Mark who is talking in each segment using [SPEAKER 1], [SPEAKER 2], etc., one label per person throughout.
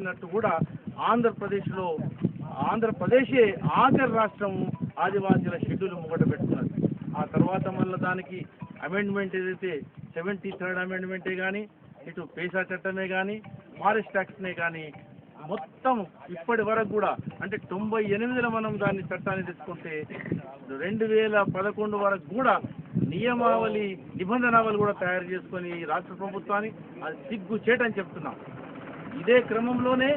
[SPEAKER 1] చేసినట్టు కూడా ఆంధ్రప్రదేశే ఆఖరి రాష్ట్రం ఆదివాసీల షెడ్యూల్ ముంగట పెట్టుకున్నది. ఆ తర్వాత మళ్ళీ దానికి అమెండ్మెంట్ ఏదైతే 73rd అమెండ్మెంటే కానీ, ఇటు పేసా చట్టమే కానీ, ఫారెస్ట్ యాక్ట్నే కానీ మొత్తం ఇప్పటి వరకు కూడా అంటే 98లో మనం దాన్ని చట్టాన్ని తెచ్చుకుంటే 2011 వరకు కూడా నియమావళి నిబంధనావళి కూడా తయారు చేసుకొని రాష్ట్ర ప్రభుత్వాన్ని అది సిగ్గు చేయటని చెప్తున్నాం. ఇదే క్రమంలోనే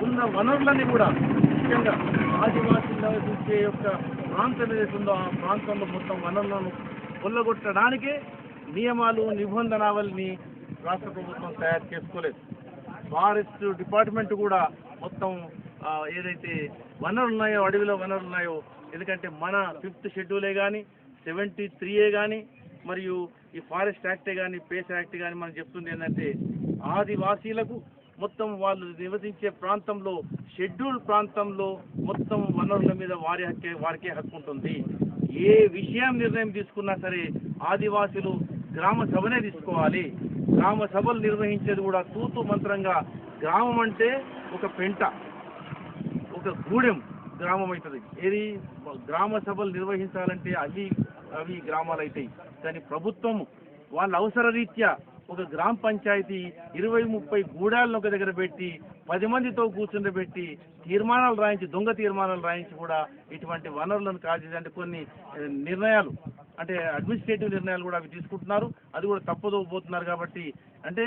[SPEAKER 1] ఉన్న వనరులన్నీ కూడా ముఖ్యంగా ఆదివాసీల చూసే యొక్క ప్రాంతం ఏదైతుందో ఆ ప్రాంతంలో మొత్తం వనరులను కొల్లగొట్టడానికే నియమాలు నిబంధనావళిని రాష్ట్ర ప్రభుత్వం తయారు చేసుకోలేదు. ఫారెస్ట్ డిపార్ట్మెంట్ కూడా మొత్తం ఏదైతే వనరులు ఉన్నాయో, అడవిలో వనరులు ఉన్నాయో, ఎందుకంటే మన 5th షెడ్యూలే కానీ 73A కానీ మరియు ఈ ఫారెస్ట్ యాక్టే కానీ పేసా యాక్ట్ కానీ మనం చెప్తుంది ఏంటంటే ఆదివాసీలకు మొత్తం వాళ్ళు నివసించే ప్రాంతంలో షెడ్యూల్ ప్రాంతంలో మొత్తం వనరుల మీద వారికే హక్కు ఉంటుంది. ఏ విషయం నిర్ణయం తీసుకున్నా సరే ఆదివాసీలు గ్రామ సభనే తీసుకోవాలి. గ్రామ సభలు నిర్వహించేది కూడా తూతు మంత్రంగా. గ్రామం అంటే ఒక పెంట, ఒక గూడెం గ్రామం అవుతుంది. ఏది గ్రామ సభలు నిర్వహించాలంటే అవి గ్రామాలు అవుతాయి. కానీ ప్రభుత్వం వాళ్ళ అవసర రీత్యా ఒక గ్రామ పంచాయతీ 20-30 గూడాలను ఒక దగ్గర పెట్టి 10 మందితో కూర్చుండబెట్టి తీర్మానాలు రాయించి, దొంగ తీర్మానాలు రాయించి కూడా ఇటువంటి వనరులను కాజేసి అంటే కొన్ని నిర్ణయాలు అంటే అడ్మినిస్ట్రేటివ్ నిర్ణయాలు కూడా అవి తీసుకుంటున్నారు. అది కూడా తప్పదోపోతున్నారు. కాబట్టి అంటే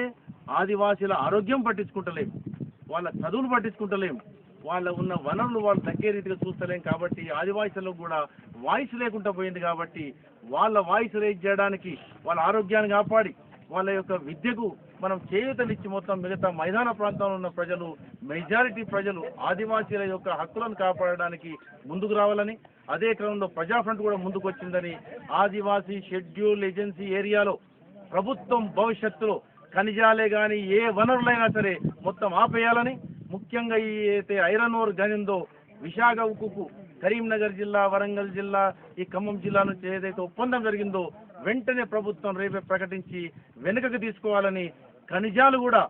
[SPEAKER 1] ఆదివాసీల ఆరోగ్యం పట్టించుకుంటలేం, వాళ్ళ చదువులు పట్టించుకుంటలేం, వాళ్ళ ఉన్న వనరులు వాళ్ళు తగ్గే రీతిగా చూస్తలేం. కాబట్టి ఆదివాసీలకు కూడా వాయిస్ లేకుండా పోయింది. కాబట్టి వాళ్ళ వాయిస్ రేజ్ చేయడానికి, వాళ్ళ ఆరోగ్యాన్ని కాపాడి వాళ్ళ యొక్క విద్యకు మనం చేయూతనిచ్చి మొత్తం మిగతా మైదాన ప్రాంతంలో ఉన్న ప్రజలు, మెజారిటీ ప్రజలు ఆదివాసీల యొక్క హక్కులను కాపాడడానికి ముందుకు రావాలని, అదే క్రమంలో ప్రజా ఫ్రంట్ కూడా ముందుకు వచ్చిందని, ఆదివాసీ షెడ్యూల్ ఏజెన్సీ ఏరియాలో ప్రభుత్వం భవిష్యత్తులో ఖనిజాలే కానీ ఏ వనరులైనా సరే మొత్తం ఆపేయాలని, ముఖ్యంగా ఈ అయితే ఐరన్ ఓర్ గనిందో విశాఖ ఉక్కుకు కరీంనగర్ జిల్లా, వరంగల్ జిల్లా, ఈ ఖమ్మం జిల్లా నుంచి ఏదైతే ఒప్పందం జరిగిందో వెంటనే ప్రభుత్వం రేపే ప్రకటించి వెనుకకు తీసుకోవాలని, ఖనిజాలు కూడా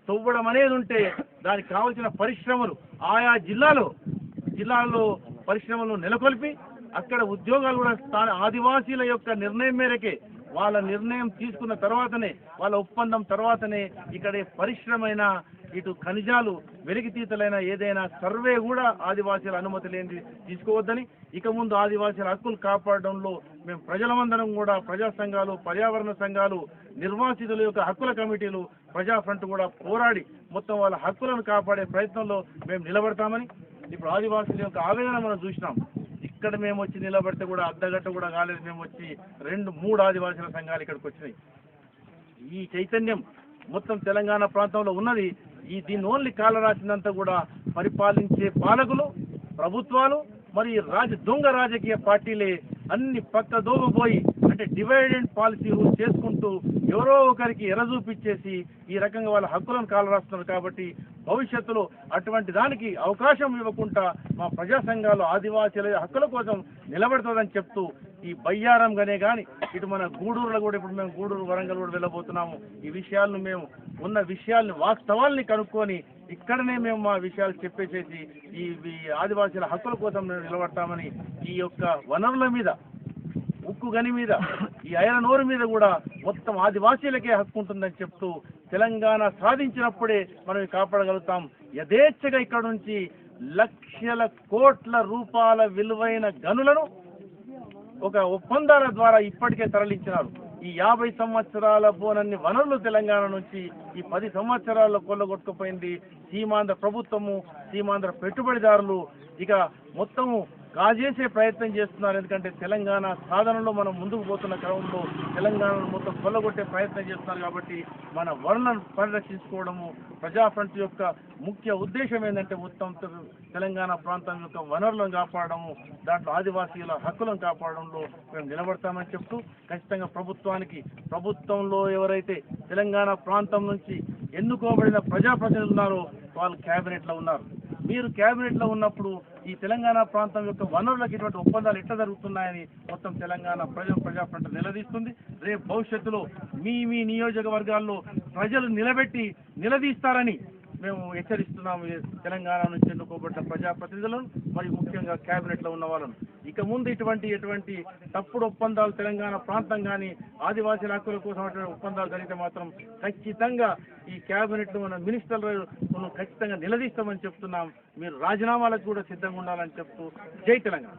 [SPEAKER 1] తవ్వడం అనేది ఉంటే దానికి కావలసిన పరిశ్రమలు ఆయా జిల్లాల్లో పరిశ్రమలు నెలకొల్పి అక్కడ ఉద్యోగాలు కూడా ఆదివాసీల యొక్క నిర్ణయం మేరకే, వాళ్ళ నిర్ణయం తీసుకున్న తర్వాతనే, వాళ్ళ ఒప్పందం తర్వాతనే ఇక్కడ పరిశ్రమైన ఇటు ఖనిజాలు వెలికితీతలైన ఏదైనా సర్వే కూడా ఆదివాసీల అనుమతి లేనిది తీసుకోవద్దని, ఇక ముందు ఆదివాసీల హక్కులు కాపాడడంలో మేము ప్రజలమందరం కూడా ప్రజా సంఘాలు, పర్యావరణ సంఘాలు, నిర్వాసితుల యొక్క హక్కుల కమిటీలు, ప్రజా ఫ్రంట్ కూడా పోరాడి మొత్తం వాళ్ళ హక్కులను కాపాడే ప్రయత్నంలో మేము నిలబడతామని. ఇప్పుడు ఆదివాసీల యొక్క ఆవేదన మనం చూసినాం. ఇక్కడ మేము వచ్చి నిలబడితే కూడా అర్ధగంట కూడా కాలేదు, మేము వచ్చి 2-3 ఆదివాసీల సంఘాలు ఇక్కడికి వచ్చినాయి. ఈ చైతన్యం మొత్తం తెలంగాణ ప్రాంతంలో ఉన్నది. దీన్ని ఓన్లీ కాల రాసినంత కూడా పరిపాలించే పాలకులు, ప్రభుత్వాలు మరి దొంగ రాజకీయ పార్టీలే అన్ని పక్క దోగపోయి అంటే డివైడ్ అండ్ పాలసీ రూల్ చేసుకుంటూ ఎవరో ఒకరికి ఎరచూపిచ్చేసి ఈ రకంగా వాళ్ళ హక్కులను కాలరాస్తున్నారు. కాబట్టి భవిష్యత్తులో అటువంటి దానికి అవకాశం ఇవ్వకుండా మా ప్రజా సంఘాలు ఆదివాసీల హక్కుల కోసం నిలబడుతుందని చెప్తూ ఈ బయ్యారంగానే కానీ ఇటు మన గూడూరులో కూడా ఇప్పుడు మేము గూడూరు, వరంగల్ కూడా వెళ్ళబోతున్నాము. ఈ విషయాలను మేము ఉన్న విషయాల్ని వాస్తవాల్ని కనుక్కొని ఇక్కడనే మేము మా విషయాలు చెప్పేసేసి ఈ ఆదివాసీల హక్కుల కోసం మేము నిలబడతామని, ఈ యొక్క వనరుల మీద, ఉక్కు గని మీద, ఈ ఐరన్ ఓర్ మీద కూడా మొత్తం ఆదివాసీలకే హక్కు ఉంటుందని చెప్తూ తెలంగాణ సాధించినప్పుడే మనం కాపాడగలుగుతాం. యథేచ్ఛగా ఇక్కడ నుంచి లక్షల కోట్ల రూపాయల విలువైన గనులను ఒక ఒప్పందాల ద్వారా ఇప్పటికే తరలించినారు. ఈ 50 సంవత్సరాల పోనన్ని వనరులు తెలంగాణ నుంచి ఈ 10 సంవత్సరాల్లో కొల్లగొట్టుకుపోయింది సీమాంధ్ర ప్రభుత్వము, సీమాంధ్ర పెట్టుబడిదారులు. ఇక మొత్తము కాజేసే ప్రయత్నం చేస్తున్నారు. ఎందుకంటే తెలంగాణ సాధనలో మనం ముందుకు పోతున్న క్రమంలో తెలంగాణను మొత్తం కొల్లగొట్టే ప్రయత్నం చేస్తున్నారు. కాబట్టి మన వనరులను పరిరక్షించుకోవడము ప్రజా ఫ్రంట్ యొక్క ముఖ్య ఉద్దేశం ఏంటంటే మొత్తం తెలంగాణ ప్రాంతం యొక్క వనరులను కాపాడము, దాంట్లో ఆదివాసీల హక్కులను కాపాడడంలో మేము నిలబడతామని చెప్తూ ఖచ్చితంగా ప్రభుత్వంలో ఎవరైతే తెలంగాణ ప్రాంతం నుంచి ఎన్నుకోబడిన ప్రజాప్రతినిధులు ఉన్నారో వాళ్ళు క్యాబినెట్లో ఉన్నారు. మీరు క్యాబినెట్లో ఉన్నప్పుడు ఈ తెలంగాణ ప్రాంతం యొక్క వనరులకు ఇటువంటి ఒప్పందాలు ఎట్లా జరుగుతున్నాయని మొత్తం తెలంగాణ ప్రజా ఫ్రంట్ నిలదీస్తుంది. రేపు భవిష్యత్తులో మీ నియోజకవర్గాల్లో ప్రజలు నిలదీస్తారని మేము హెచ్చరిస్తున్నాము తెలంగాణ నుంచి ఎన్నుకోబడ్డ ప్రజాప్రతినిధులను మరియు ముఖ్యంగా కేబినెట్లో ఉన్న వాళ్ళను. ఇక ముందు ఎటువంటి తప్పుడు ఒప్పందాలు తెలంగాణ ప్రాంతం కానీ ఆదివాసీల హక్కుల కోసం ఒప్పందాలు జరిగితే మాత్రం ఖచ్చితంగా ఈ కేబినెట్లో ఉన్న మినిస్టర్లను ఖచ్చితంగా నిలదీస్తామని చెప్తున్నాం. మీరు రాజీనామాలకు కూడా సిద్ధంగా ఉండాలని చెప్తూ జై తెలంగాణ.